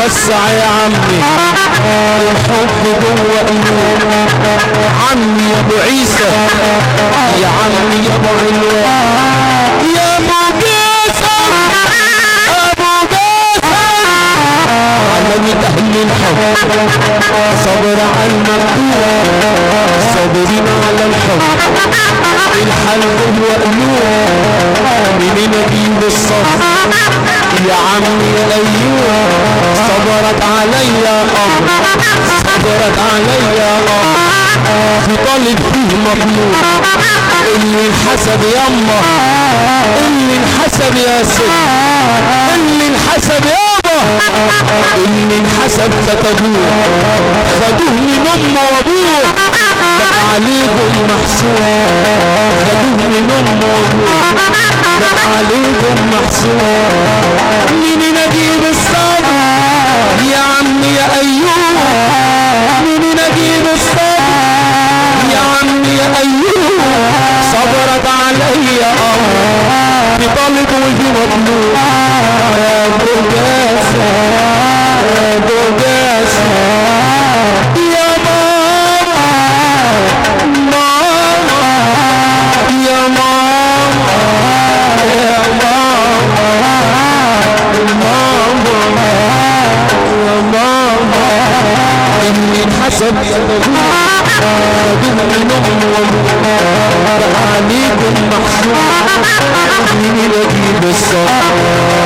وسع يا عمي الحب جوه قلوب عمي يا ابو عيسى يا عمي يا ابو علوان يا ابو جاسم ابو جاسم علمت اهل الحب صبر على المكتوب صابرين على الحب الحل جوه قلوب منين اجيب الصبر يا عمي يا ايوب صبرت عليا صبرت عليا في طالب فيه مطلوب اللي انحسب يما اللي انحسب يا ست اللي انحسب يابا اللي انحسب فتدوه خدوه من امه وابوه بقى عليكم محسوب خدوه من امه وابوه بقى عليكم محسوب منين اجيب الصبر يا عمي يا ايوب منين اجيب الصبر يا عمي يا ايوب صبرت عليا بطالب وفي مطلوب يا ابو جاسم يا ابو جاسم يا ماما ماما يا ماما يا ماما ماما يا ماما اللي انحسب دون نوم عليكم محسوب من اجيب الصبر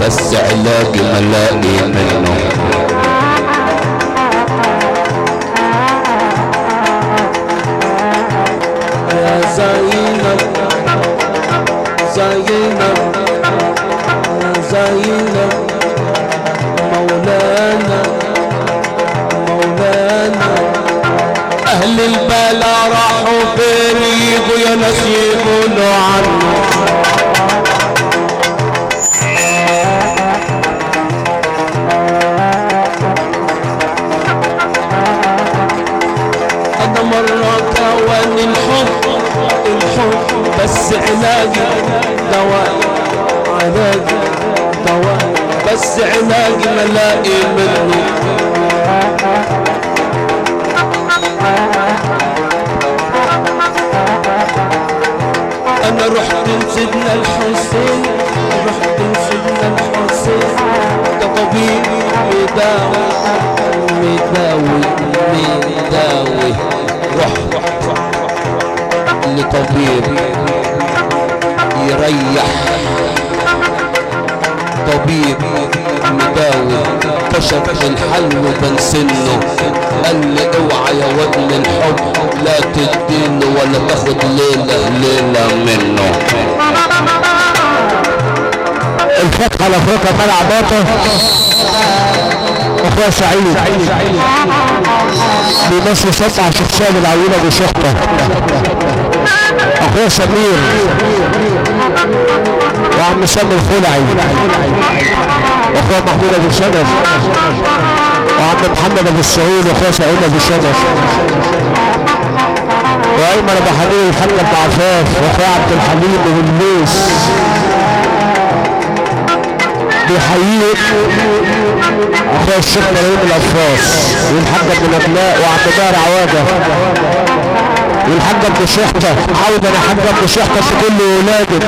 بس علاجي ملاقي منه اهل البلا راحوا فين يجوا يا ناس يقولوا عنه. انا مرة كواني الحب بس علاجي دواء، علاجي دواء بس علاجي ملاقي منه. انا رحت لسيدنا الحسين، رحت لسيدنا الحسين، ده طبيب مداوي مداوي مداوي. رحت لطبيب يريح، طبيب مداوي كشف الحل بين سنه، قال لي اوعى يا ودن الحب لا تدينه ولا تاخد ليله ليله منه. الفتحه لافريقيا طلع باطل اخويا سعيد بيمشي سطع شخصيه العويله بشحطه. اخويا سمير وعم سامي الخلعي واخويا محمود ابو شنب وعم محمد ابو السعود واخويا سعيد ابو شنب وايمن ابو حبيب الحاج ابو عفاف واخويا عبد الحليم والليس. بيحييك اخويا الشيخ مريم الافراس والحاج ابن الابناء وعبد الدار عواده والحاج ابن شحته. عودا يا حاج ابن شحته في كل ولادك.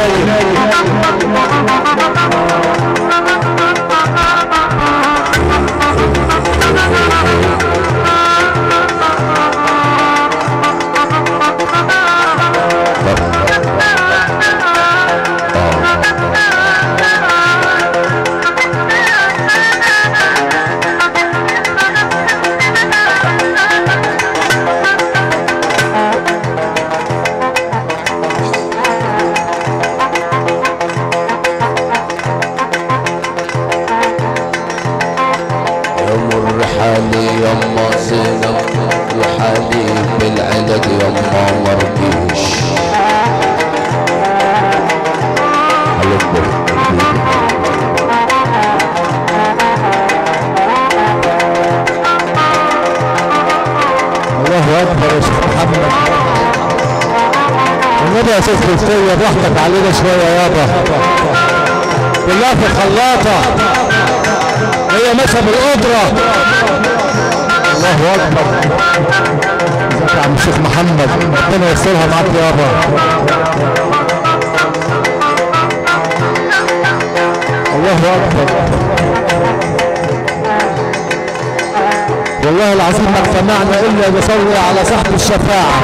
يما زينب وحالي بالعلق يما مرضيش. الله اكبر يا شيخ محمد. النبي يا ست الفيه ضحكت علينا شويه يابا بالله في خلاطه هي ماشيه بالقدره. الله اكبر. ازيك يا عم الشيخ محمد ربنا يسترها معاك يابا. الله اكبر. والله العظيم ما اجتمعنا الا نصلي على صاحب الشفاعه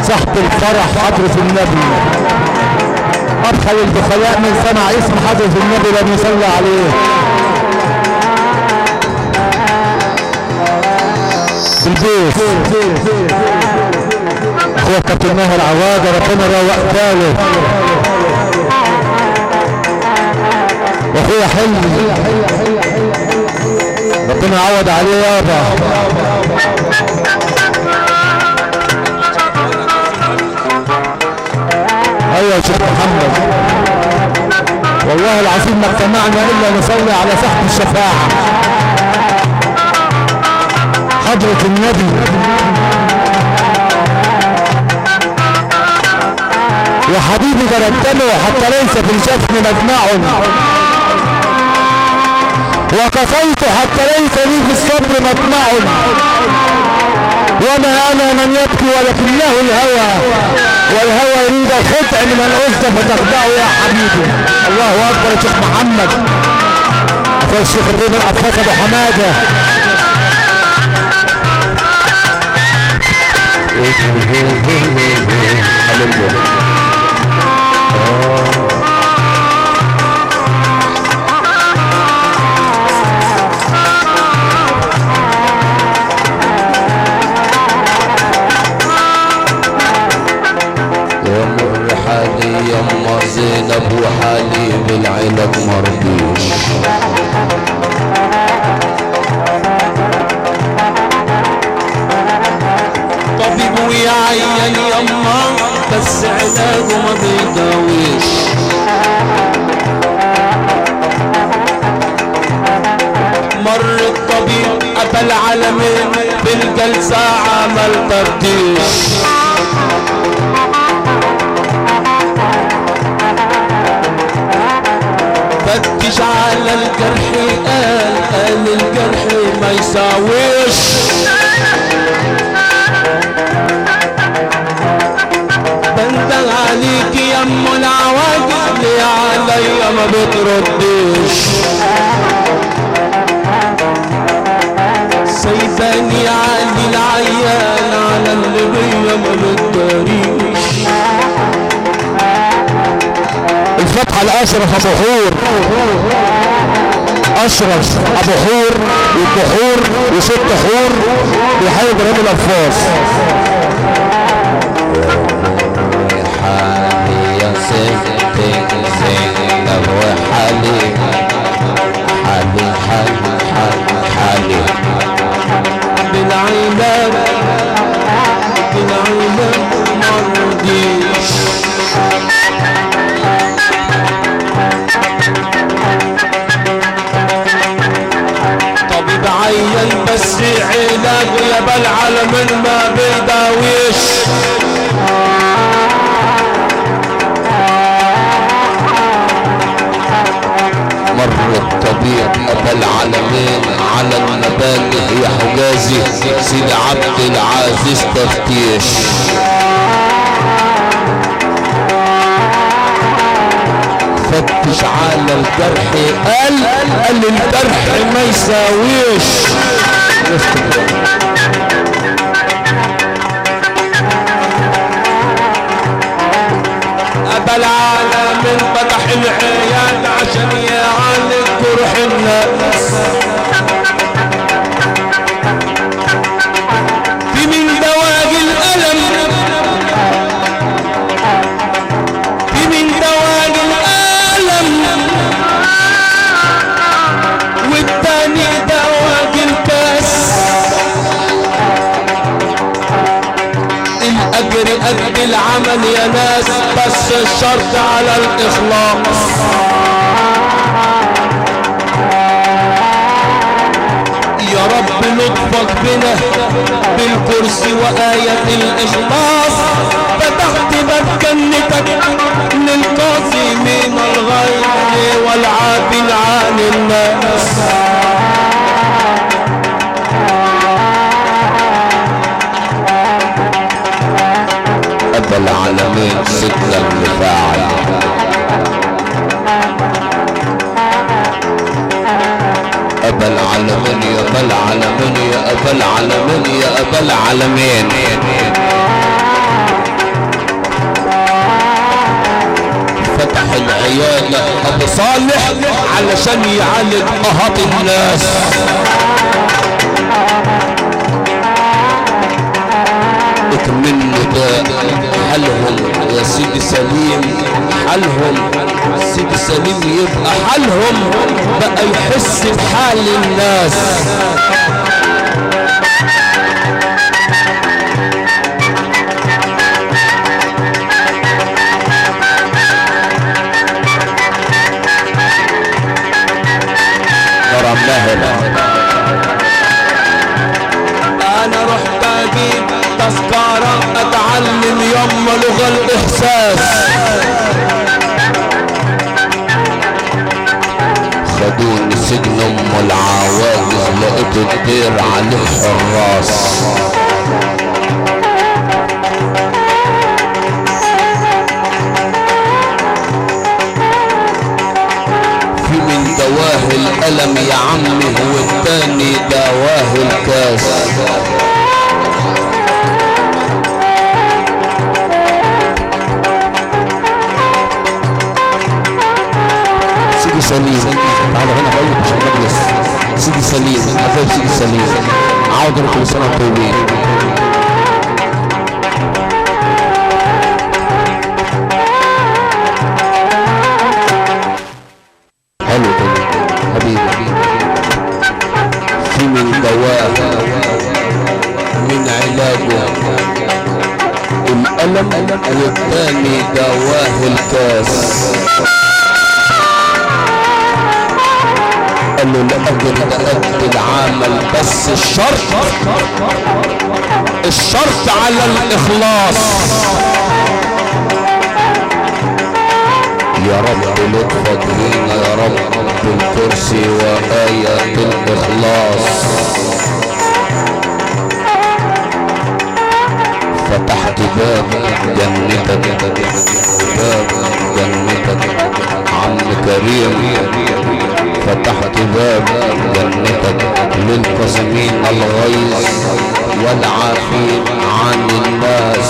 صاحب الفرح حضره النبي. ادخل الدخلاء من سمع اسم حضره النبي لم يصلي عليه. البيت اخوة كابتن ماهر عوادة ربنا يروق باله واخويا حلمي ربنا يعوض عليه يابا. ايوه يا شيخ محمد والله العظيم ما اجتمعنا الا نصلي على صاحب الشفاعة حضرة النبي. وحبيبي تردله حتى ليس في الجفن مجمع وكفيت حتى ليس لي في الصبر مطمع. وما انا من يبكي ولكنه الهوى والهوى يريد الخدع من الأنثى فتخدعه يا حبيبي. الله اكبر يا شيخ محمد. اخويا الشيخ الريم الافاق ابو حماده ومر حالي يما زينب وحالي بالعلق مرضيش. يما بس علاجه ما بيداويش. مر الطبيب قفل العالمين بالجلسة عمل تفتيش. فتش على الجرح قال الجرح ما يساويش. بندغ عليك يا ام العواجز ليه عليا ما بترديش. سيباني علي العيان على اللي بيا ما بتداريش. الفتحة لأشرف أبو حور، أشرف أبو حور والبحور وست حور بيحيي إبراهيم الأنفاس. حالي يا ستي زينب وحالي حالي حالي حالي حالي بالعيلات بالعيلات مرضيش. طبيب عيان بس علاج يا بالعالمين ما بيداويش. مر الطبيب ابا العالمين على المباني يا حجازي سيد عبد العزيز تفتيش. فتش على الجرح قال الجرح ما يساويش. ابا العالمين فتح العياد عشان يعالج جرح الناس. في من دواء الالم في من دواء الالم والتاني دواء الكاس. الاجر قد العمل يا ناس بس الشرط على الاخلاص. يا رب لطفك بنا بالكرسي وآية الإخلاص. فتحت باب جنتك للقاضي من الغير والعابل عن الناس. أبا العالمين سيدنا المفاعل أبا العالمين يا أبا العالمين يا أبا العالمين يا أبا العالمين. فتح العيادة أبو صالح علشان يعالج قهط الناس. منه ده حالهم يا سيدي سليم حالهم. سيدي سليم يبقى حالهم بقى يحس بحال الناس. ضربناها انا رحت اجيب تذكرة اتعلم يما لغة الاحساس. خدوني سجن ام العواجز لقيت الدير عليه حراس. في من دواه الالم يا عمي والتاني دواه الكاس. سيدي سليم تعالى هنا بقول لك عشان نجلس. سيدي سليم حبايب سيدي سليم عودة كل سنة وانتم طيبين. حلو حبيبي. في من دواء من علاجه الألم والتاني دواه الكاس. قال له لأجل قد العمل بس الشرط على الإخلاص. يا رب لطفك لينا يا رب بالكرسي وآية الإخلاص. فتحت باب جنتك باب جنتك عم كريم، فتحت باب جنتك للقاسمين الغيظ والعافين عن الناس.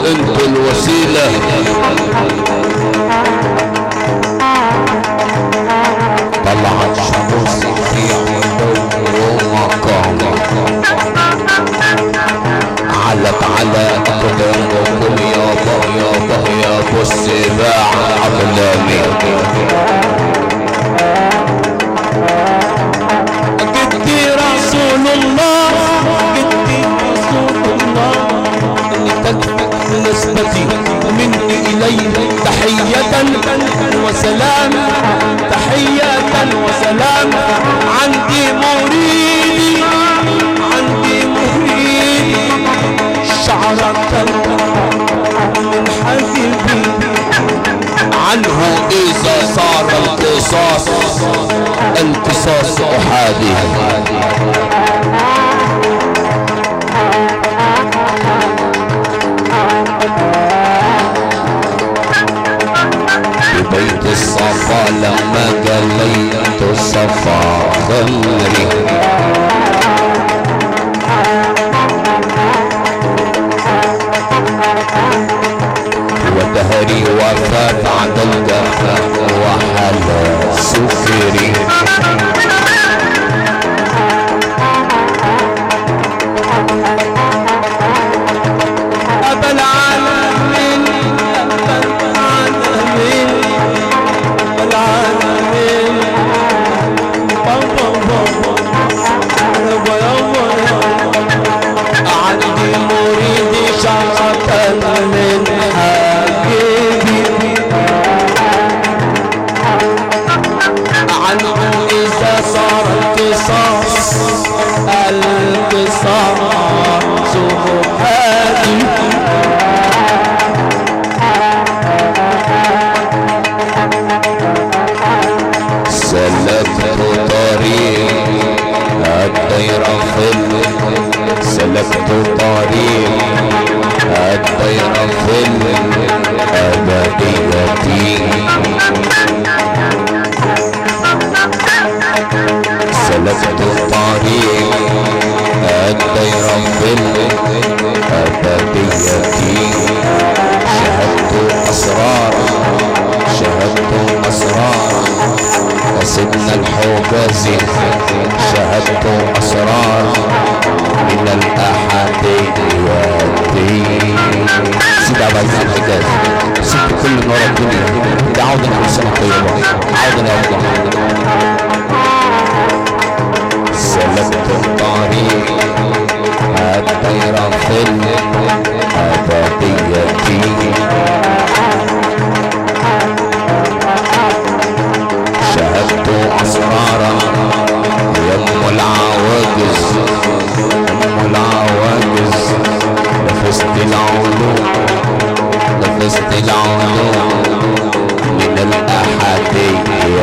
انتوا الوسيلة. طلعت شموس في علو ومقام، علت على قدامكم يا ابو السباع عقلاني. قدي رسول الله نسبتي مني إليه تحية وسلام، تحية وسلام. عندي مريدي شعرة من حبيبي عنه إذا صار القصاص أحادي. ببيت الصفا لما قليت الصفا خمري، ودهري وفات بعد الجفاف وحل سكري. سلكت طريق الدايرة في سلكت طريق الدايرة في الأبدية سلكت الطريق الدايرة في الأبدية شهدت أسرار سيدنا الحجازي شهدت أسرار من الأحاديات سيد عبد العزيز الحجازي سيد كل نور الدنيا دعونا كل سنة طيبة عودنا يا الله سلكت الطريق الدايرة في الأبدية شهدت أسرارا يم العواجز نفست العلوم من الأحاديات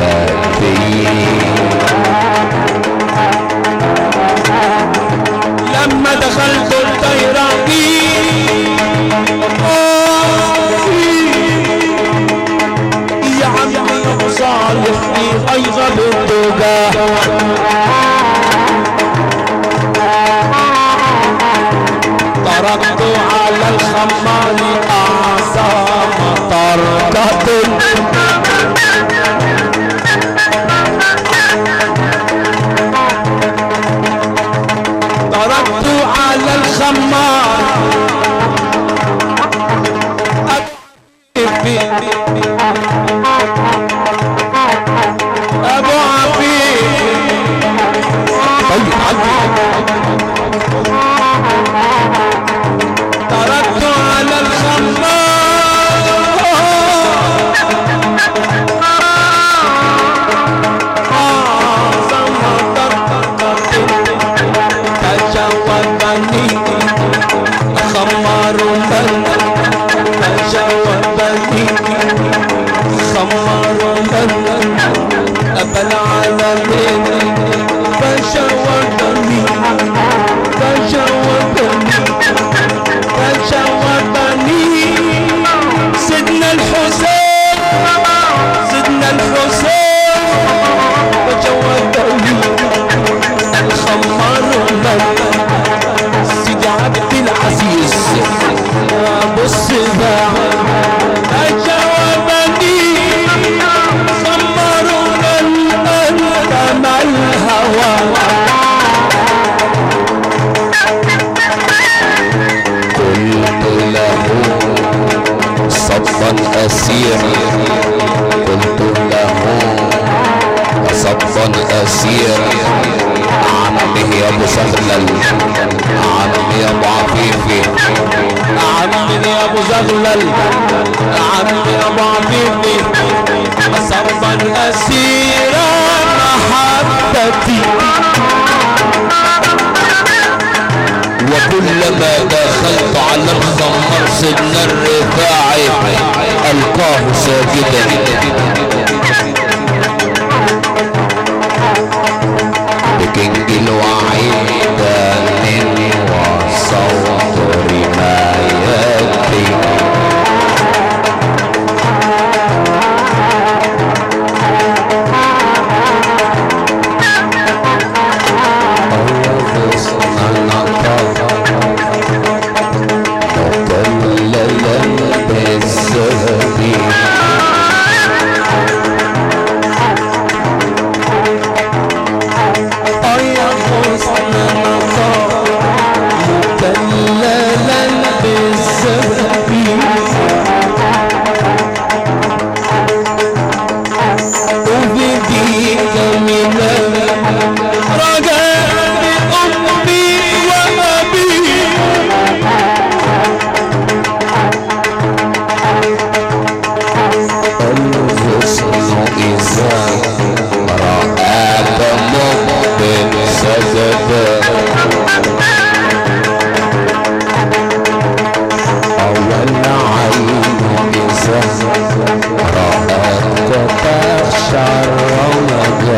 لما دخلت الدايرة يا عمي ابو صالح في ايغب التوجه طرقت على الخمال اعظم طرقة طرقت على الخمال ابو عفيف طيب طرقت على الخمار تجاوبني خمار تجاوبني خمار أبا العالمين فجاوبني سيدنا الحسين فجاوبني الخمار سيدي عبد العزيز أبو السباع فجاوبني خمار مع الهوى قلت له صبا أسير قلت له صبا أسير عمي يا ابو زغلل عمي يا ابو عفيفي عمي يا ابو زغلل عمي يا ابو عفيفي صبا أسير محبتي وكلما دخلت على الخمر سيدنا الرفاعي ألقاه ساجدا بكنج الوعيد وصوت رمايتي رأت تخشى الروض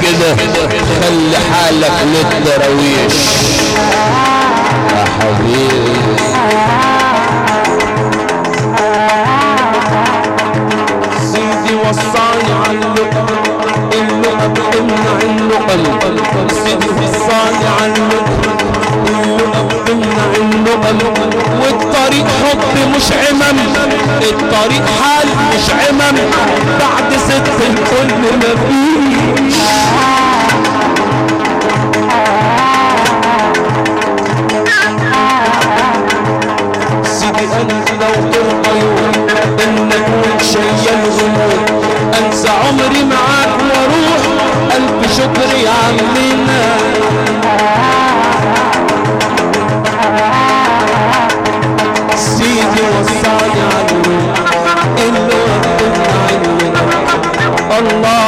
كده خلي حالك للدراويش يا حبيبي. سيدي وصاني على اللقم، اللقم امنع اللقم، سيدي وصاني على اللقم، اللقم امنع اللقم. والطريق حب مش عمم، الطريق حال مش عمم، بعد ست الكل مفيش. سيدي انت لو ترضى يوم انك شيال غموض، انسى عمري معاك واروح، الف شكر يا عمنا. سيدي وصاني على اللي وقتنا عننا الله